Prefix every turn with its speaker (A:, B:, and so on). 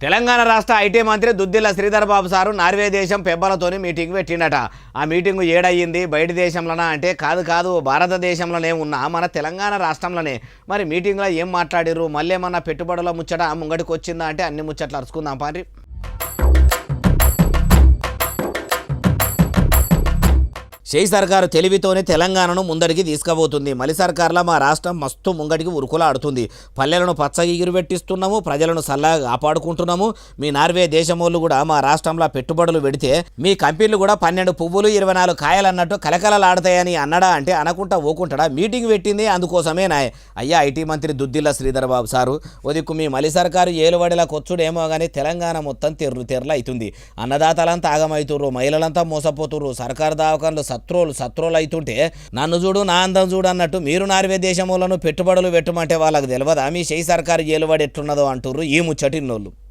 A: తెలంగాణ రాష్ట్ర ఐటీ మంత్రి Duddilla Sridhar Babu sir Norway దేశం పెబ్బలతోని మీటింగ్ పెట్టిండట. ఆ మీటింగు ఏడయ్యింది? బయట దేశంలోనా అంటే కాదు భారతదేశంలోనే ఉన్న మన తెలంగాణ రాష్ట్రంలోనే. మరి మీటింగ్లో ఏం మాట్లాడిర్రు, మళ్ళీ ఏమన్నా పెట్టుబడుల ముచ్చట ముంగడికి వచ్చిందా అంటే అన్ని ముచ్చట్లు అరుచుకుందాం పారి. షేయ్ సర్కారు తెలివితోనే తెలంగాణను ముందడికి తీసుకుపోతుంది. మలి సర్కార్లో మా రాష్ట్రం మస్తు ముంగడికి ఉరుకులాడుతుంది. పల్లెలను పచ్చగా ఎగురుపెట్టిస్తున్నాము, ప్రజలను సల్లగా కాపాడుకుంటున్నాము. మీ నార్వే దేశమోళ్ళు కూడా మా రాష్ట్రంలో పెట్టుబడులు పెడితే మీ కంపెనీలు కూడా 12 పువ్వులు 24 కాయలు అన్నట్టు కలకలలాడతాయని అన్నడా అంటే అనకుండా ఊకుంటాడా? మీటింగ్ పెట్టింది అందుకోసమే నాయ. అయ్యా ఐటీ మంత్రి దుద్దిల్ల శ్రీధర్ బాబు సారు, ఓదిక్కు మీ మలి సర్కారు ఏలుబడిలా కొచ్చుడేమో కానీ తెలంగాణ మొత్తం తెర్లు అవుతుంది. అన్నదాతలంతా ఆగమవుతుర్రు, మహిళలంతా మోసపోతుర్రు, సర్కారు దవాఖాన్లు సత్రోలు అవుతుంటే నన్ను చూడు నా అందం చూడు అన్నట్టు మీరు నార్వే దేశంలోనూ పెట్టుబడులు పెట్టమంటే వాళ్ళకి తెలియదా మీ షేయ్ సర్కారు ఏలుబడి ఎట్టున్నదో అంటుర్రు ఈ ముచ్చటిన్నోళ్ళు.